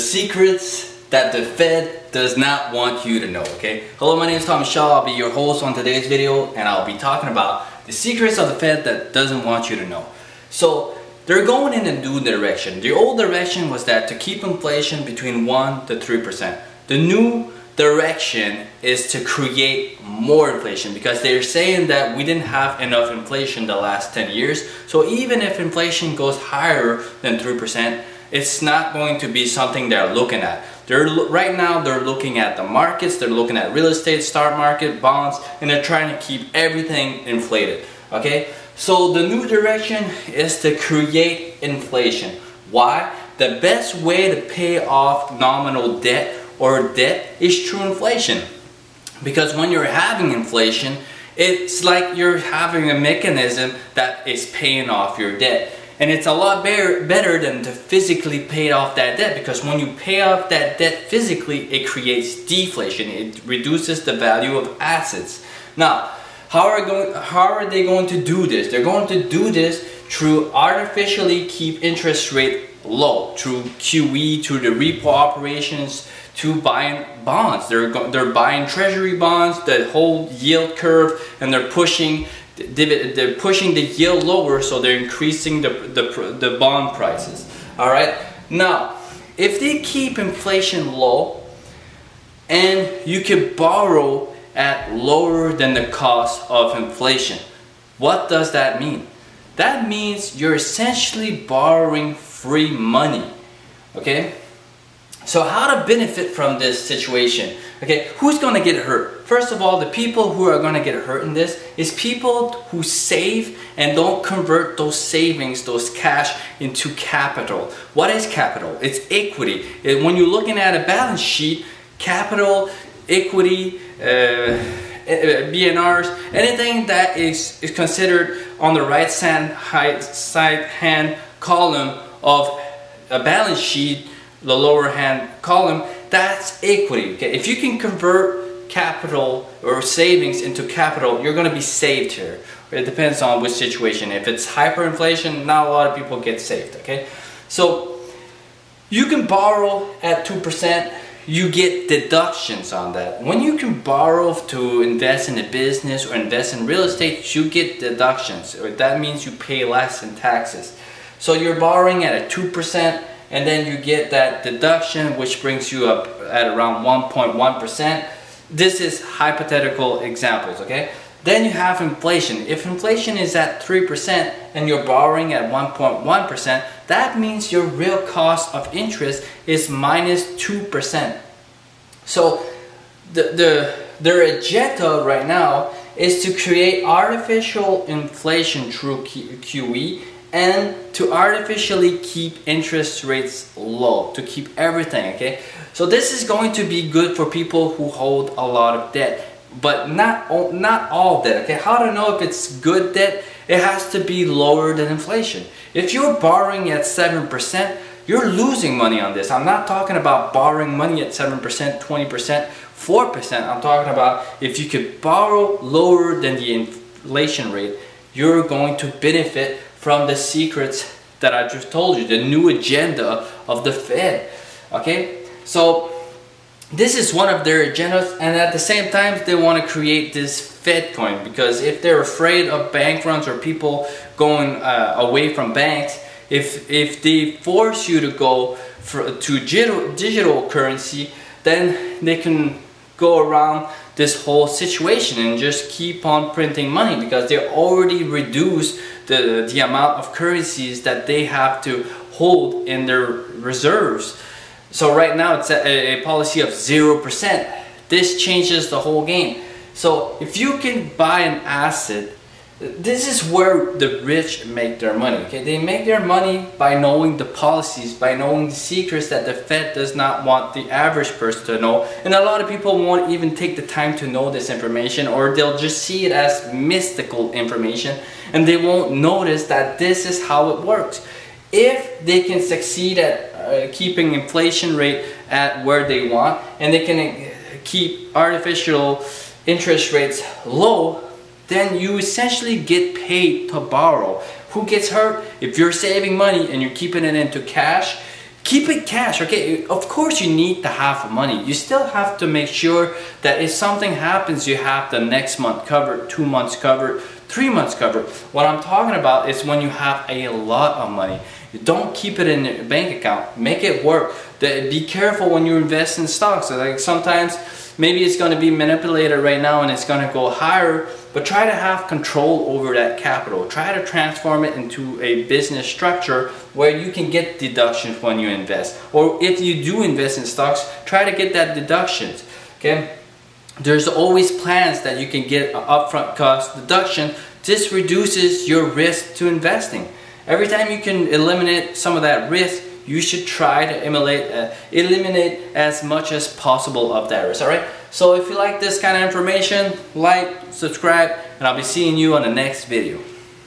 Secrets that the Fed does not want you to know, okay? Hello, my name is Tomy Shaw. I'll be your host on today's video, and I'll be talking about the secrets of the Fed that doesn't want you to know. So they're going in a new direction. The old direction was that to keep inflation between 1 to 3%. The new direction is to create more inflation, because they're saying that we didn't have enough inflation the last 10 years. So even if inflation goes higher than 3%, it's not going to be something they're looking at. Right now they're looking at the markets, they're looking at real estate, stock market, bonds, and they're trying to keep everything inflated. Okay? So the new direction is to create inflation. Why? The best way to pay off nominal debt or debt is through inflation. Because when you're having inflation, it's like you're having a mechanism that is paying off your debt. And it's a lot better than to physically pay off that debt, because when you pay off that debt physically, it creates deflation. It reduces the value of assets. Now, how are they going to do this? They're going to do this through artificially keep interest rate low, through QE, through the repo operations, to buying bonds. They're buying treasury bonds that hold yield curve, and they're pushing the yield lower, so they're increasing the bond prices. All right. Now, if they keep inflation low, and you can borrow at lower than the cost of inflation, what does that mean? That means you're essentially borrowing free money. Okay. So how to benefit from this situation? Okay, who's going to get hurt? First of all, the people who are going to get hurt in this is people who save and don't convert those savings, those cash, into capital. What is capital? It's equity. When you're looking at a balance sheet, capital, equity, BNRs, anything that is considered on the right side hand column of a balance sheet, the lower hand column, that's equity. Okay, if you can convert capital or savings into capital, you're going to be saved here. It depends on which situation. If it's hyperinflation, not a lot of people get saved. Okay, so you can borrow at 2%. You get deductions on that. When you can borrow to invest in a business or invest in real estate, you get deductions, or that means you pay less in taxes. So you're borrowing at a 2%. And then you get that deduction, which brings you up at around 1.1%. This is hypothetical examples, okay? Then you have inflation. If inflation is at 3% and you're borrowing at 1.1%, that means your real cost of interest is minus 2%. So their agenda right now is to create artificial inflation through QE, and to artificially keep interest rates low, to keep everything, okay? So this is going to be good for people who hold a lot of debt, but not all debt, okay? How to know if it's good debt? It has to be lower than inflation. If you're borrowing at 7%, you're losing money on this. I'm not talking about borrowing money at 7%, 20%, 4%. I'm talking about if you could borrow lower than the inflation rate, you're going to benefit from the secrets that I just told you, the new agenda of the Fed. Okay, so this is one of their agendas, and at the same time they want to create this Fed coin, because if they're afraid of bank runs or people going away from banks, if they force you to go to digital currency, then they can go around this whole situation and just keep on printing money, because they already reduced the amount of currencies that they have to hold in their reserves. So right now it's a policy of 0%. This changes the whole game. So if you can buy an asset, this is where the rich make their money. Okay, they make their money by knowing the policies, by knowing the secrets that the Fed does not want the average person to know. And a lot of people won't even take the time to know this information, or they'll just see it as mystical information, and they won't notice that this is how it works. If they can succeed at keeping inflation rate at where they want, and they can keep artificial interest rates low, then you essentially get paid to borrow. Who gets hurt? If you're saving money and you're keeping it into cash, keep it cash. Okay, of course you need to have money. You still have to make sure that if something happens, you have the next month covered, 2 months covered, 3 months covered. What I'm talking about is when you have a lot of money. Don't keep it in your bank account. Make it work. Be careful when you invest in stocks. So like sometimes maybe it's going to be manipulated right now and it's going to go higher, but try to have control over that capital. Try to transform it into a business structure where you can get deductions when you invest. Or if you do invest in stocks, try to get that deductions. Okay? There's always plans that you can get an upfront cost deduction. This reduces your risk to investing. Every time you can eliminate some of that risk, you should try to eliminate as much as possible of that risk. Alright? So if you like this kind of information, like, subscribe, and I'll be seeing you on the next video.